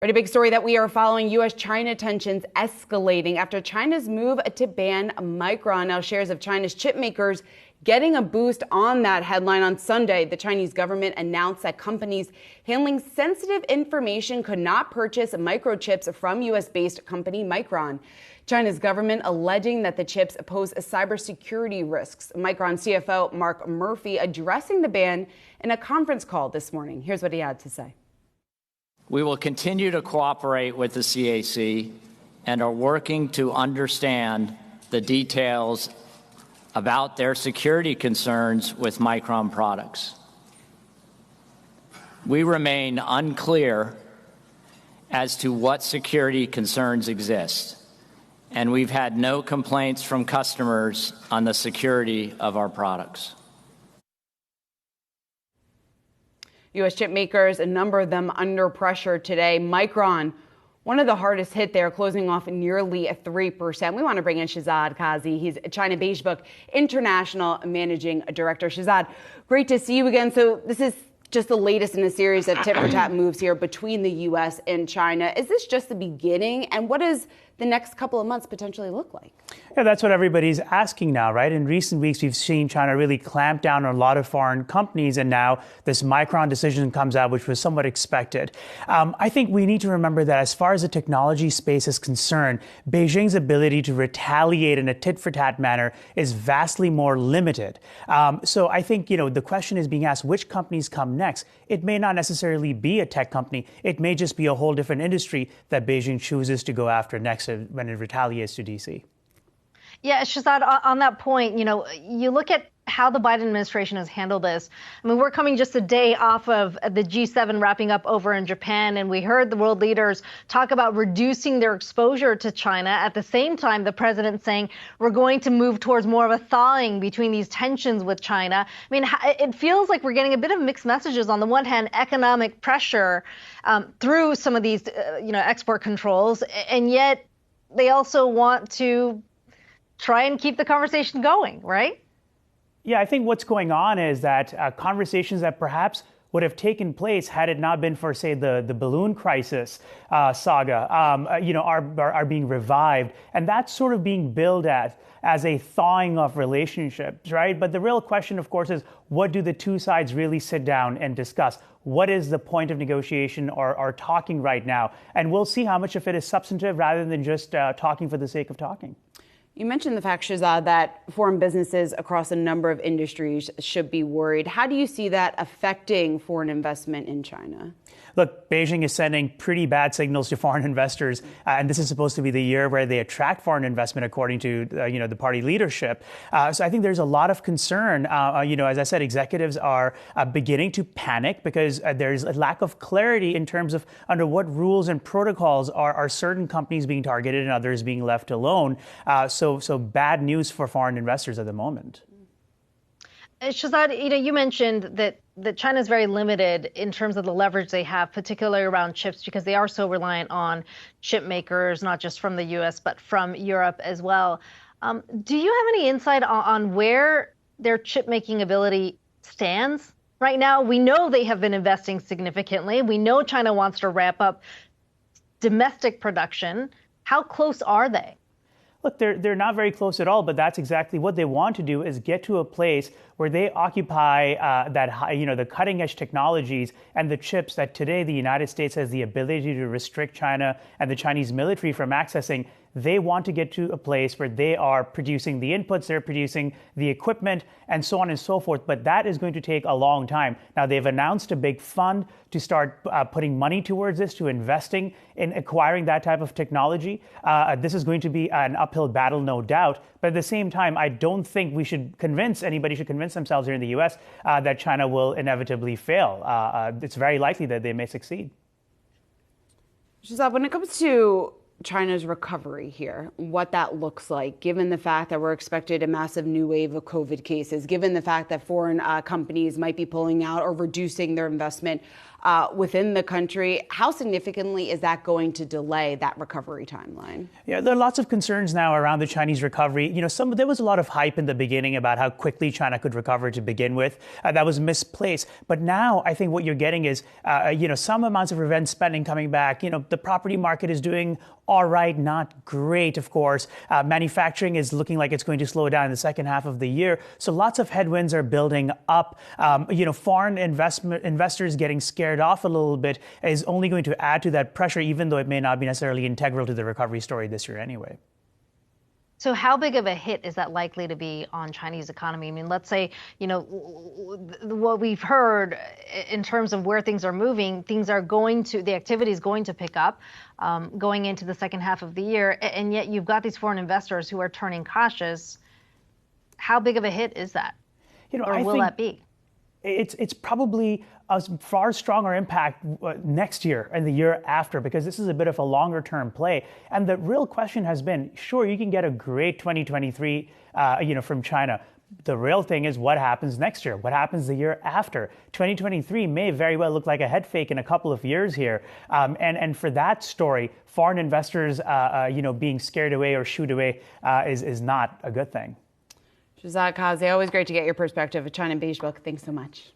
Right, a big story that we are following: U.S.-China tensions escalating after China's move to ban Micron. Now, shares of China's chip makers getting a boost on that headline. On Sunday, the Chinese government announced that companies handling sensitive information could not purchase microchips from U.S.-based company Micron. China's government alleging that the chips pose cybersecurity risks. Micron CFO Mark Murphy addressing the ban in a conference call this morning. Here's what he had to say. We will continue to cooperate with the CAC and are working to understand the details about their security concerns with Micron products. We remain unclear as to what security concerns exist, and we've had no complaints from customers on the security of our products. U.S. chip makers, a number of them under pressure today. Micron, one of the hardest hit there, closing off nearly 3%. We want to bring in Shehzad Qazi. He's China Beige Book International Managing Director. Shehzad, great to see you again. So this is just the latest in a series of tit-for-tat moves here between the U.S. and China. Is this just the beginning? And what does the next couple of months potentially look like? Yeah, that's what everybody's asking now, right? In recent weeks, we've seen China really clamp down on a lot of foreign companies, and now this Micron decision comes out, which was somewhat expected. I think we need to remember that as far as the technology space is concerned, Beijing's ability to retaliate in a tit-for-tat manner is vastly more limited. So I think, the question is being asked, which companies come next? It may not necessarily be a tech company. It may just be a whole different industry that Beijing chooses to go after next when it retaliates to D.C. Yeah, Shehzad, on that point, you look at how the Biden administration has handled this. I mean, we're coming just a day off of the G7 wrapping up over in Japan, and we heard the world leaders talk about reducing their exposure to China. At the same time, the president saying we're going to move towards more of a thawing between these tensions with China. I mean, it feels like we're getting a bit of mixed messages. On the one hand, economic pressure through some of these, export controls, and yet they also want to try and keep the conversation going, right? Yeah, I think what's going on is that conversations that perhaps would have taken place had it not been for, say, the balloon crisis saga, are being revived. And that's sort of being billed as a thawing of relationships, right? But the real question, of course, is what do the two sides really sit down and discuss? What is the point of negotiation or talking right now? And we'll see how much of it is substantive rather than just talking for the sake of talking. You mentioned the fact, Shehzad, that foreign businesses across a number of industries should be worried. How do you see that affecting foreign investment in China? Look, Beijing is sending pretty bad signals to foreign investors, and this is supposed to be the year where they attract foreign investment, according to the party leadership. So I think there's a lot of concern. As I said, executives are beginning to panic because there's a lack of clarity in terms of under what rules and protocols are certain companies being targeted and others being left alone. So bad news for foreign investors at the moment. Shehzad, you mentioned that China is very limited in terms of the leverage they have, particularly around chips, because they are so reliant on chip makers, not just from the U.S., but from Europe as well. Do you have any insight on where their chip making ability stands right now? We know they have been investing significantly. We know China wants to ramp up domestic production. How close are they? Look, they're not very close at all, but that's exactly what they want to do, is get to a place where they occupy the cutting edge technologies and the chips that today the United States has the ability to restrict China and the Chinese military from accessing. They want to get to a place where they are producing the inputs, they're producing the equipment, and so on and so forth. But that is going to take a long time. Now, they've announced a big fund to start putting money towards this, to investing in acquiring that type of technology. This is going to be an uphill battle, no doubt. But at the same time, I don't think anybody should convince themselves here in the U.S. That China will inevitably fail. It's very likely that they may succeed. Shehzad, when it comes to China's recovery here, what that looks like, given the fact that we're expected a massive new wave of COVID cases, given the fact that foreign companies might be pulling out or reducing their investment within the country. How significantly is that going to delay that recovery timeline? Yeah, there are lots of concerns now around the Chinese recovery. There was a lot of hype in the beginning about how quickly China could recover to begin with. That was misplaced. But now I think what you're getting is, some amounts of revenge spending coming back. The property market is doing all right, not great, of course. Manufacturing is looking like it's going to slow down in the second half of the year. So lots of headwinds are building up. Foreign investors getting scared off a little bit is only going to add to that pressure, even though it may not be necessarily integral to the recovery story this year anyway. So how big of a hit is that likely to be on Chinese economy? I mean, let's say, what we've heard in terms of where things are moving, the activity is going to pick up going into the second half of the year. And yet you've got these foreign investors who are turning cautious. How big of a hit is that? Or will that be? It's probably a far stronger impact next year and the year after, because this is a bit of a longer term play. And the real question has been, sure, you can get a great 2023, from China. The real thing is what happens next year? What happens the year after? 2023 may very well look like a head fake in a couple of years here. And for that story, foreign investors, being scared away or shooed away is not a good thing. Shehzad, Qazi, always great to get your perspective. A China Beige book. Thanks so much.